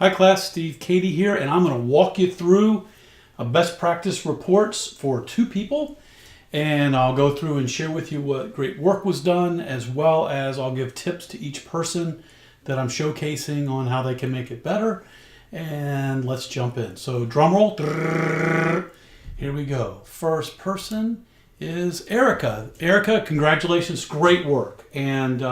Hi class, Steve Cady here, and I'm going to walk you through a best practice reports for 2 people, and I'll go through and share with you what great work was done, as well as I'll give tips to each person that I'm showcasing on how they can make it better. And let's jump in. So drum roll. Here we go. First person is Erica. Erica, congratulations, great work. And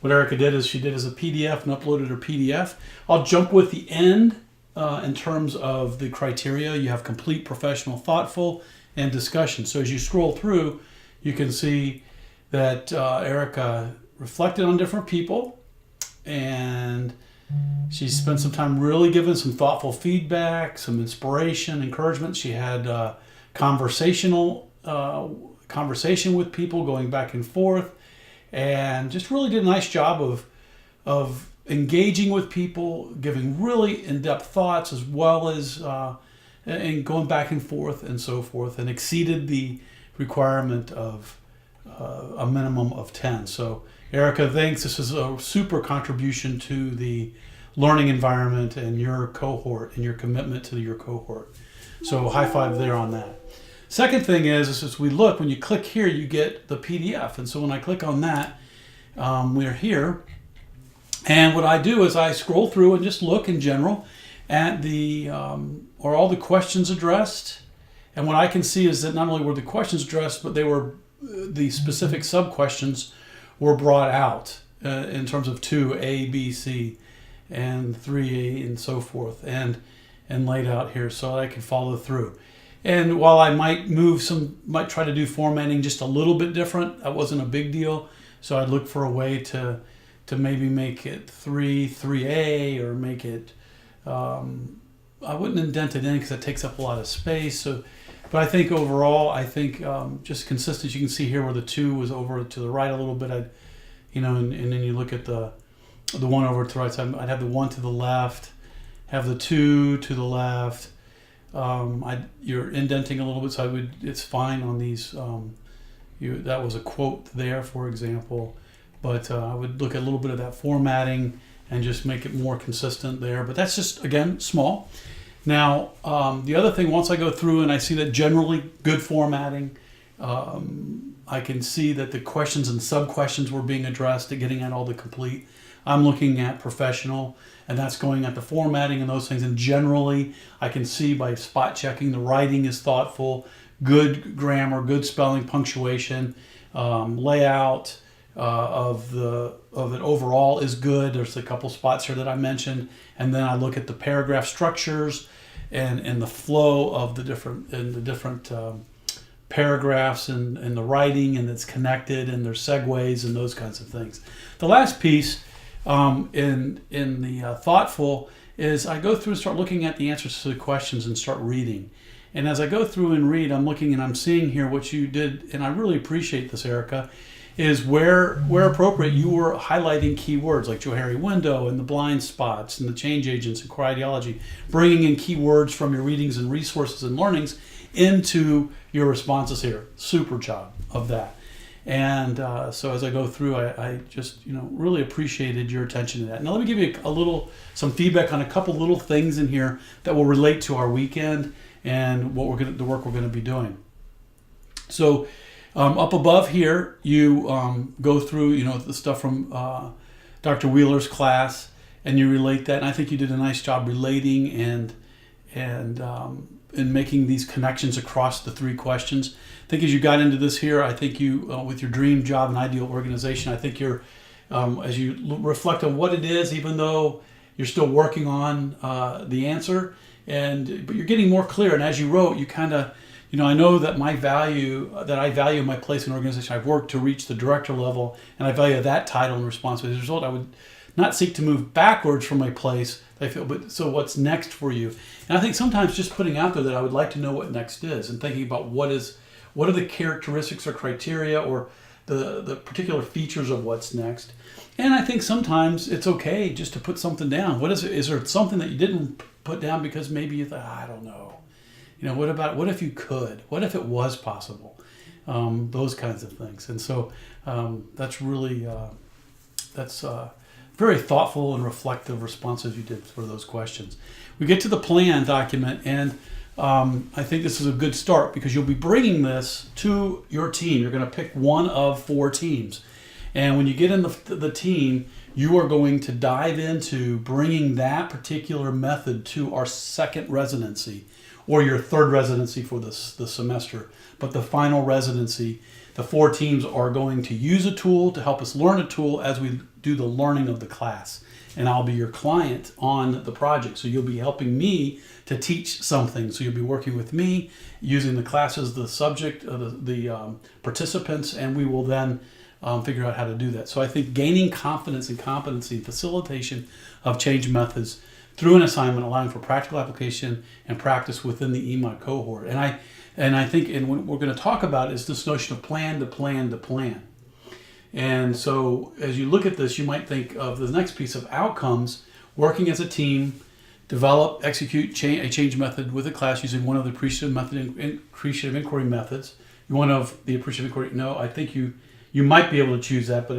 what Erica did is she did as a PDF and uploaded her PDF. I'll jump with the end in terms of the criteria. You have complete, professional, thoughtful, and discussion. So as you scroll through, you can see that Erica reflected on different people, and she spent some time really giving some thoughtful feedback, some inspiration, encouragement. She had conversation with people, going back and forth, and just really did a nice job of engaging with people, giving really in-depth thoughts, as well as and going back and forth and so forth, and exceeded the requirement of a minimum of 10. So Erica, thanks. This is a super contribution to the learning environment and your cohort and your commitment to your cohort. So high five there on that. Second thing is as we look, when you click here, you get the PDF. And so when I click on that, we're here. And what I do is I scroll through and just look in general at are all the questions addressed. And what I can see is that not only were the questions addressed, but the specific sub-questions were brought out in terms of 2A, B, C, and 3A, and so forth, and laid out here so I can follow through. And while I might try to do formatting just a little bit different, that wasn't a big deal. So I'd look for a way to maybe make it 3A, or make it, I wouldn't indent it in because that takes up a lot of space. So, but I think overall, just consistent. You can see here where the 2 was over to the right a little bit. And then you look at the 1 over to the right side. I'd have the 1 to the left, have the 2 to the left. You're indenting a little bit, so it's fine on these. That was a quote there, for example, but I would look at a little bit of that formatting and just make it more consistent there. But that's just, again, small. Now, the other thing, once I go through and I see that generally good formatting, I can see that the questions and sub-questions were being addressed, getting at all the complete. I'm looking at professional, and that's going at the formatting and those things. And generally, I can see by spot checking, the writing is thoughtful, good grammar, good spelling, punctuation, layout of it overall is good. There's a couple spots here that I mentioned, and then I look at the paragraph structures and the flow of the different paragraphs and the writing, and it's connected, and there's segues and those kinds of things. The last piece in the thoughtful is I go through and start looking at the answers to the questions and start reading. And as I go through and read, I'm looking and I'm seeing here what you did, and I really appreciate this, Erica, is where appropriate, you were highlighting key words like Johari window and the blind spots and the change agents and core ideology, bringing in key words from your readings and resources and learnings into your responses here. Super job of that. And so as I go through, I just really appreciated your attention to that. Now let me give you some feedback on a couple little things in here that will relate to our weekend and the work we're going to be doing. So up above here, you go through the stuff from Dr. Wheeler's class, and you relate that. And I think you did a nice job relating and in making these connections across the 3 questions. I think as you got into this here, I think you, with your dream job and ideal organization, I think you're, as you reflect on what it is, even though you're still working on the answer, but you're getting more clear. And as you wrote, you kind of, I know that I value my place in an organization. I've worked to reach the director level, and I value that title and responsibility. As a result, I would not seek to move backwards from my place, I feel, but so what's next for you? And I think sometimes just putting out there that I would like to know what next is, and thinking about what are the characteristics or criteria or the particular features of what's next. And I think sometimes it's okay just to put something down. What is it? Is there something that you didn't put down because maybe you thought, I don't know. What if you could? What if it was possible? Those kinds of things. And so that's really, very thoughtful and reflective responses you did for those questions. We get to the plan document, and I think this is a good start because you'll be bringing this to your team. You're going to pick one of 4 teams. And when you get in the team, you are going to dive into bringing that particular method to our second residency or your third residency for the semester. But the final residency, the 4 teams are going to use a tool to help us learn a tool as we do the learning of the class. And I'll be your client on the project. So you'll be helping me to teach something. So you'll be working with me using the class as the subject, the participants, and we will then figure out how to do that. So I think gaining confidence and competency in facilitation of change methods through an assignment, allowing for practical application and practice within the EMOD cohort. And I think, and what we're going to talk about is this notion of plan to plan to plan. And so as you look at this, you might think of the next piece of outcomes: working as a team, develop, execute a change method with a class using one of the appreciative inquiry methods. One of the appreciative inquiry, no, I think you might be able to choose that, but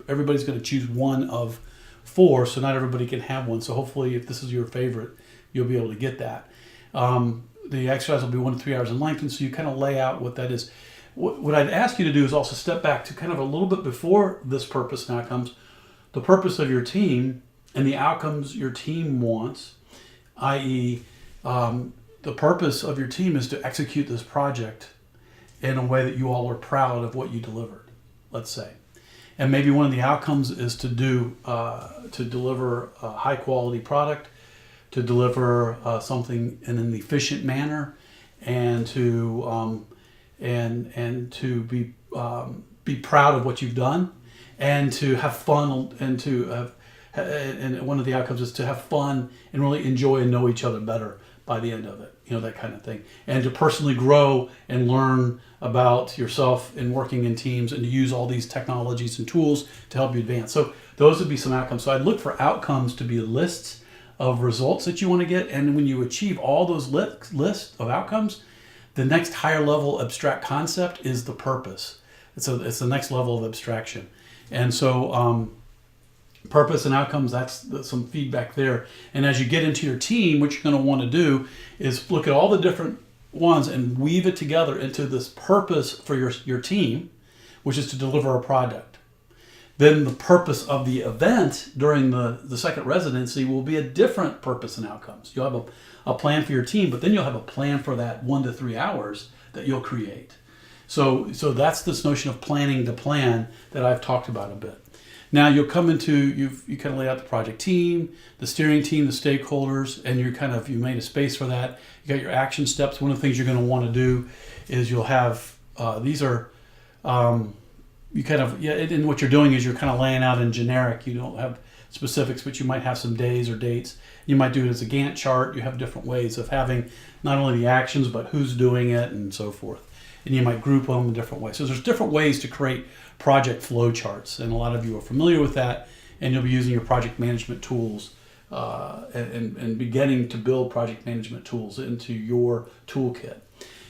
everybody's going to choose one of 4, so not everybody can have one. So hopefully, if this is your favorite, you'll be able to get that. The exercise will be 1 to 3 hours in length, and so you kind of lay out what that is. What I'd ask you to do is also step back to kind of a little bit before this purpose and outcomes, the purpose of your team and the outcomes your team wants, i.e., the purpose of your team is to execute this project in a way that you all are proud of what you delivered, let's say. And maybe one of the outcomes is to deliver a high quality product, to deliver something in an efficient manner, and to be proud of what you've done, and to have fun, and one of the outcomes is to have fun and really enjoy and know each other better by the end of it, that kind of thing. And to personally grow and learn about yourself in working in teams, and to use all these technologies and tools to help you advance. So those would be some outcomes. So I'd look for outcomes to be lists of results that you want to get. And when you achieve all those lists of outcomes, the next higher level abstract concept is the purpose. It's the next level of abstraction. And so purpose and outcomes, that's some feedback there. And as you get into your team, what you're going to want to do is look at all the different ones and weave it together into this purpose for your team, which is to deliver a product. Then the purpose of the event during the second residency will be a different purpose and outcomes. You'll have a plan for your team, but then you'll have a plan for that 1 to 3 hours that you'll create. So that's this notion of planning to plan that I've talked about a bit. Now you'll come into, you kind of lay out the project team, the steering team, the stakeholders, and you made a space for that. You got your action steps. One of the things you're going to want to do is you'll have, these are, and what you're doing is you're kind of laying out in generic. You don't have specifics, but you might have some days or dates. You might do it as a Gantt chart. You have different ways of having not only the actions, but who's doing it and so forth. And you might group them in different ways. So there's different ways to create project flow charts, and a lot of you are familiar with that, and you'll be using your project management tools and beginning to build project management tools into your toolkit.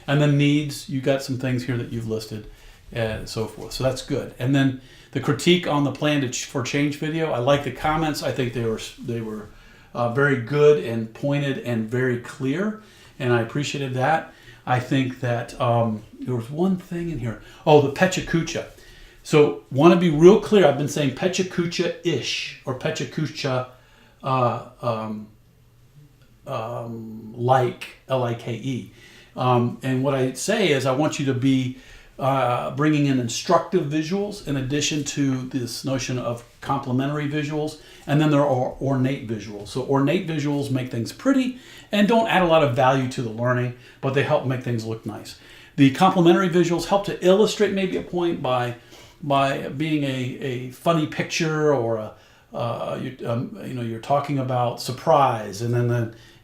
And then needs, you got some things here that you've listed and so forth. So that's good. And then the critique on the plan for change video, I like the comments. I think they were very good and pointed and very clear, and I appreciated that. I think that there was one thing in here. Oh, the Pechakucha. So want to be real clear. I've been saying Pechakucha-ish or Pechakucha like, and what I say is I want you to be bringing in instructive visuals in addition to this notion of complementary visuals, and then there are ornate visuals. So ornate visuals make things pretty and don't add a lot of value to the learning, but they help make things look nice. The complementary visuals help to illustrate maybe a point by being a funny picture, or you're talking about surprise, and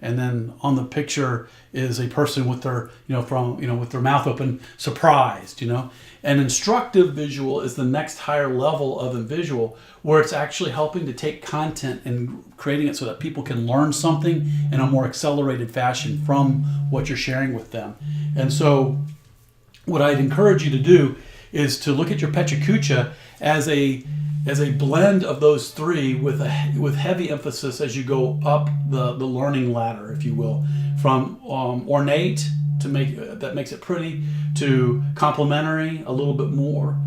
then on the picture is a person with their with their mouth open, surprised. An instructive visual is the next higher level of a visual, where it's actually helping to take content and creating it so that people can learn something in a more accelerated fashion from what you're sharing with them. And so what I'd encourage you to do is to look at your Pechakucha as a as a blend of those three with heavy emphasis as you go up the learning ladder, if you will, from ornate to that makes it pretty, to complementary a little bit more,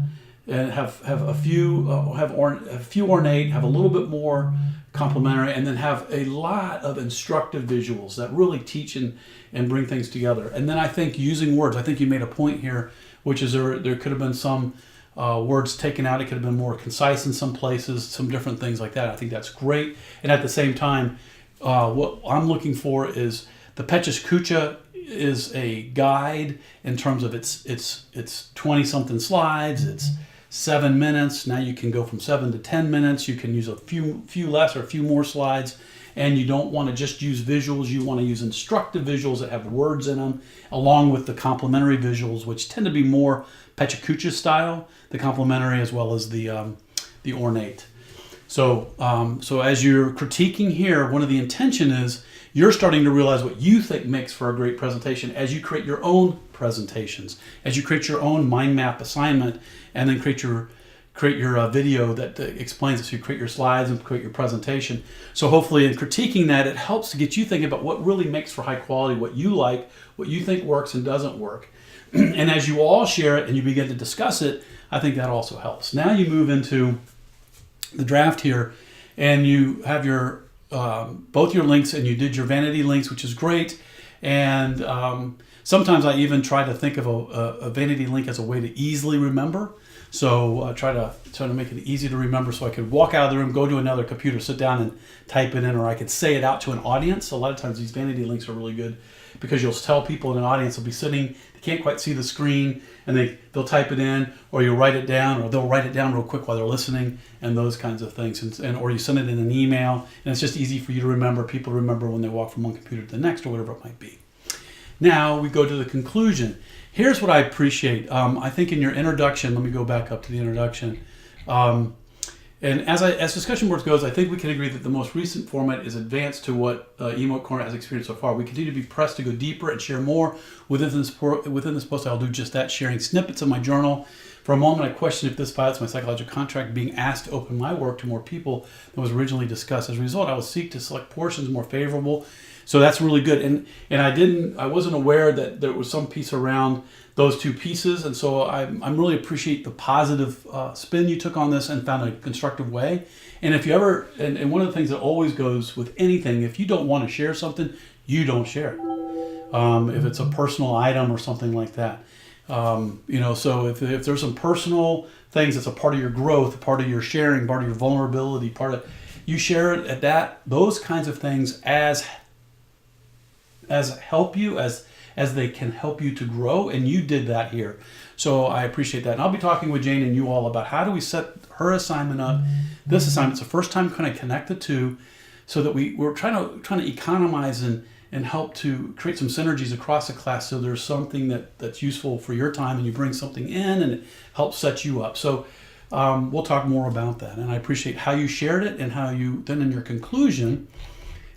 and have a few ornate, have a little bit more complementary, and then have a lot of instructive visuals that really teach and bring things together. And then I think using words, I think you made a point here, which is there could have been some words taken out. It could have been more concise in some places, some different things like that. I think that's great. And at the same time, what I'm looking for is the Peches Kucha is a guide in terms of it's 20-something slides. It's 7 minutes. Now you can go from 7 to 10 minutes. You can use a few less or a few more slides. And you don't want to just use visuals. You want to use instructive visuals that have words in them, along with the complementary visuals, which tend to be more Peches Kucha style, the complementary as well as the ornate. So as you're critiquing here, one of the intention is you're starting to realize what you think makes for a great presentation as you create your own presentations, as you create your own mind map assignment, and then create your video that explains it. So you create your slides and create your presentation. So hopefully in critiquing that, it helps to get you thinking about what really makes for high quality, what you like, what you think works and doesn't work. And as you all share it and you begin to discuss it, I think that also helps. Now you move into the draft here, and you have your both your links, and you did your vanity links, which is great. And sometimes I even try to think of a vanity link as a way to easily remember. So try to make it easy to remember, so I could walk out of the room, go to another computer, sit down and type it in, or I could say it out to an audience. A lot of times these vanity links are really good because you'll tell people in an audience will be sitting, they can't quite see the screen, and they'll type it in, or you'll write it down, or they'll write it down real quick while they're listening, and those kinds of things. And or you send it in an email, and it's just easy for you to remember. People remember when they walk from one computer to the next, or whatever it might be. Now we go to the conclusion. Here's what I appreciate. I think in your introduction, let me go back up to the introduction. And as discussion boards goes, I think we can agree that the most recent format is advanced to what Emote Corner has experienced so far. We continue to be pressed to go deeper and share more within this post. I'll do just that, sharing snippets of my journal. For a moment, I questioned if this violates my psychological contract, being asked to open my work to more people than was originally discussed. As a result, I will seek to select portions more favorable. So that's really good. And I wasn't aware that there was some piece around those two pieces. And so I really appreciate the positive spin you took on this and found a constructive way. And if you ever, and one of the things that always goes with anything, if you don't want to share something, you don't share it. If it's a personal item or something like that. So if there's some personal things that's a part of your growth, a part of your sharing, part of your vulnerability, you share it at those kinds of things as help you, as they can help you to grow, and you did that here. So I appreciate that. And I'll be talking with Jane and you all about how do we set her assignment up. This assignment's the first time kind of connect the two, so that we're trying to economize and help to create some synergies across the class, so there's something that's useful for your time, and you bring something in and it helps set you up. So we'll talk more about that. And I appreciate how you shared it, and how you then in your conclusion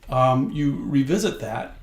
you revisit that.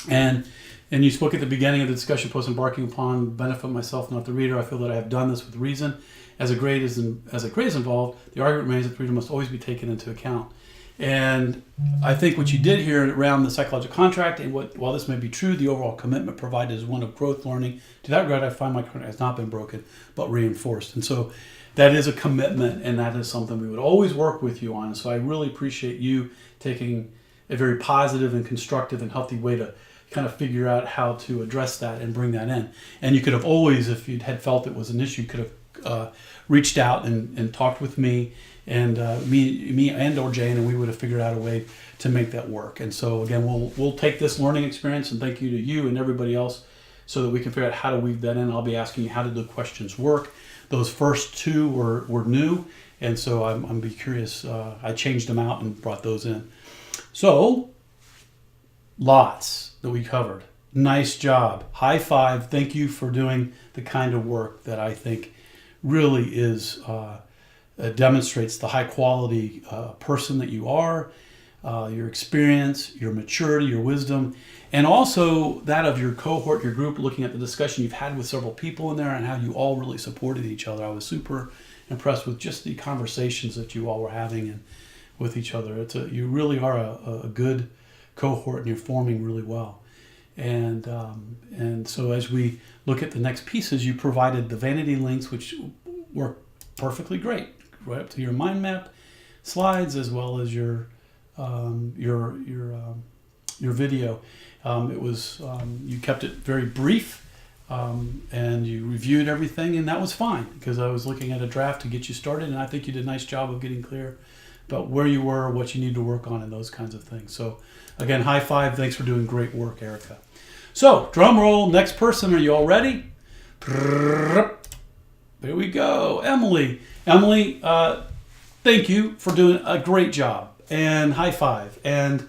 And you spoke at the beginning of the discussion post, embarking upon benefit myself, not the reader. I feel that I have done this with reason. As a grade is involved, the argument remains that the reader must always be taken into account. And I think what you did here around the psychological contract, and while this may be true, the overall commitment provided is one of growth learning. To that regard, I find my contract has not been broken, but reinforced. And so that is a commitment, and that is something we would always work with you on. So I really appreciate you taking a very positive and constructive and healthy way to kind of figure out how to address that and bring that in. And you could have always, if you had felt it was an issue, could have reached out and talked with me and me and or Jane, and we would have figured out a way to make that work. And so again, we'll take this learning experience, and thank you to you and everybody else, so that we can figure out how to weave that in. I'll be asking you, how did the questions work? Those first two were new, and so I'm be curious. I changed them out and brought those in. So, lots that we covered. Nice job. High five. Thank you for doing the kind of work that I think really is demonstrates the high quality person that you are, your experience, your maturity, your wisdom, and also that of your cohort, your group, looking at the discussion you've had with several people in there and how you all really supported each other. I was super impressed with just the conversations that you all were having and with each other. You really are a good cohort, and you're forming really well. And so as we look at the next pieces, you provided the vanity links, which work perfectly great, right up to your mind map slides as well as your video. It was you kept it very brief, and you reviewed everything, and that was fine because I was looking at a draft to get you started, and I think you did a nice job of getting clear about where you were, what you need to work on, and those kinds of things. So again, high five. Thanks for doing great work, Erica. So drum roll. Next person. Are you all ready? There we go. Emily. Emily, thank you for doing a great job, and high five. And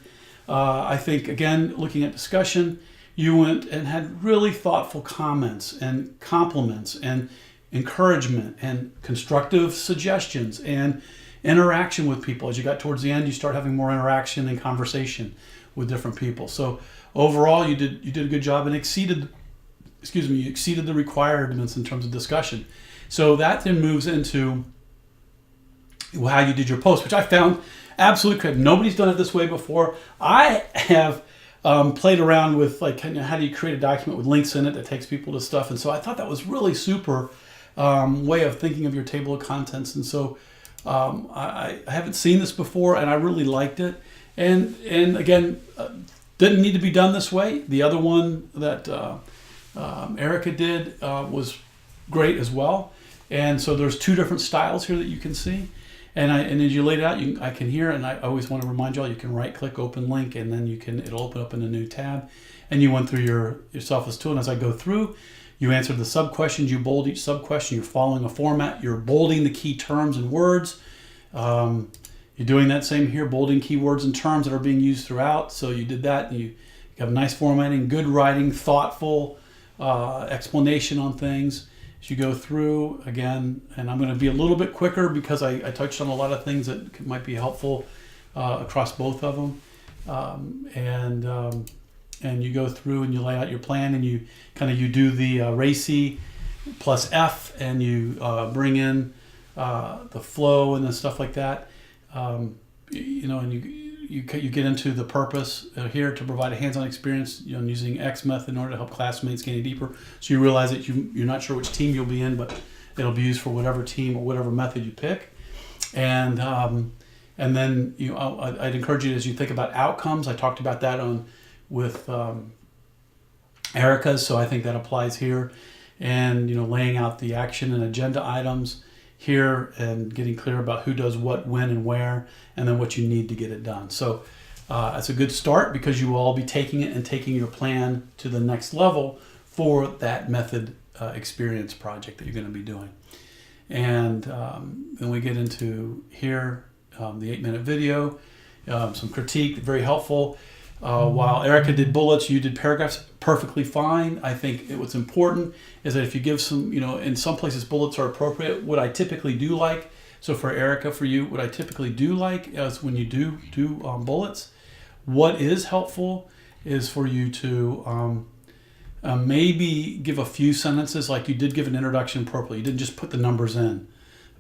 I think, again, looking at discussion, you went and had really thoughtful comments and compliments and encouragement and constructive suggestions and interaction with people. As you got towards the end, you start having more interaction and conversation with different people. So overall, you did a good job and exceeded the requirements in terms of discussion. So that then moves into how you did your post, which I found absolutely correct. Nobody's done it this way before. I have played around with how do you create a document with links in it that takes people to stuff, and so I thought that was really super way of thinking of your table of contents. And so I haven't seen this before, and I really liked it. And again, didn't need to be done this way. The other one that Erica did was great as well. And so there's two different styles here that you can see. And as you laid it out, I can hear, and I always want to remind you all, you can right-click, open link, and then it'll open up in a new tab. And you went through your Selfless tool, and as I go through, you answered the sub-questions, you bold each sub-question, you're following a format, you're bolding the key terms and words. You're doing that same here, bolding keywords and terms that are being used throughout. So you did that, and you have nice formatting, good writing, thoughtful explanation on things. As you go through, again, and I'm going to be a little bit quicker because I touched on a lot of things that might be helpful across both of them. And you go through and you lay out your plan, and you do the RACI plus F, and you bring in the flow and the stuff like that. And you get into the purpose here to provide a hands-on experience, using X method in order to help classmates gain deeper. So you realize that you're not sure which team you'll be in, but it'll be used for whatever team or whatever method you pick. And then I'd encourage you, as you think about outcomes, I talked about that with Erica's, so I think that applies here. And laying out the action and agenda items here, and getting clear about who does what, when, and where, and then what you need to get it done. So that's a good start, because you will all be taking it and taking your plan to the next level for that method experience project that you're going to be doing. And then we get into here, the 8-minute video, some critique, very helpful. While Erica did bullets, you did paragraphs perfectly fine. I think what's important is that if you give some, in some places bullets are appropriate. What I typically do like, so for Erica, for you, what I typically do like is when you do bullets, what is helpful is for you to maybe give a few sentences, like you did give an introduction appropriately. You didn't just put the numbers in.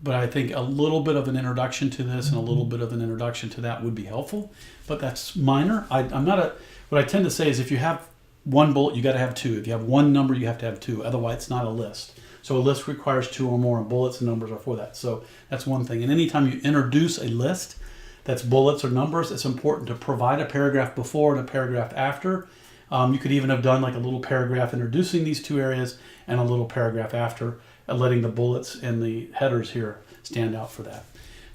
But I think a little bit of an introduction to this and a little bit of an introduction to that would be helpful. But that's minor. What I tend to say is, if you have one bullet, you got to have two. If you have one number, you have to have two. Otherwise, it's not a list. So a list requires two or more, and bullets and numbers are for that. So that's one thing. And anytime you introduce a list that's bullets or numbers, it's important to provide a paragraph before and a paragraph after. You could even have done like a little paragraph introducing these two areas and a little paragraph after, letting the bullets and the headers here stand out for that.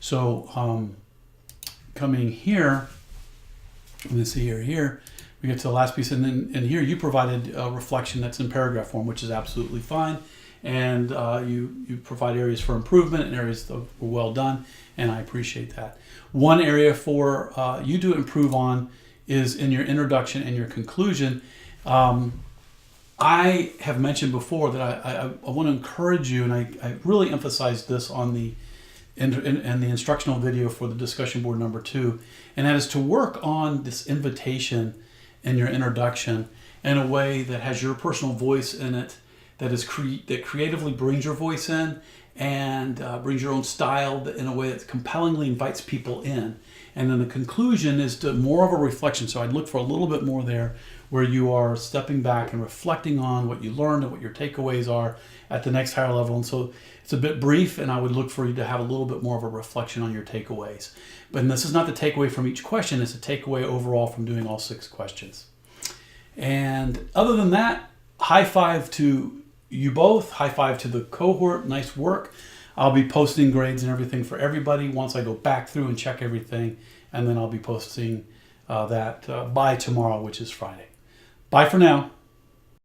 So coming here, let me see here we get to the last piece, and then here you provided a reflection that's in paragraph form, which is absolutely fine. And you provide areas for improvement and areas that were well done, and I appreciate that. One area for you to improve on is in your introduction and your conclusion. I have mentioned before that I want to encourage you, and I really emphasized this on the instructional video for the discussion board number 2, and that is to work on this invitation in your introduction in a way that has your personal voice in it, that creatively brings your voice in, and brings your own style in a way that compellingly invites people in. And then the conclusion is to more of a reflection. So I'd look for a little bit more there where you are stepping back and reflecting on what you learned and what your takeaways are at the next higher level. And so it's a bit brief, and I would look for you to have a little bit more of a reflection on your takeaways. But this is not the takeaway from each question, it's a takeaway overall from doing all 6 questions. And other than that, high five to you both, high five to the cohort, nice work. I'll be posting grades and everything for everybody once I go back through and check everything, and then I'll be posting that by tomorrow, which is Friday. Bye for now.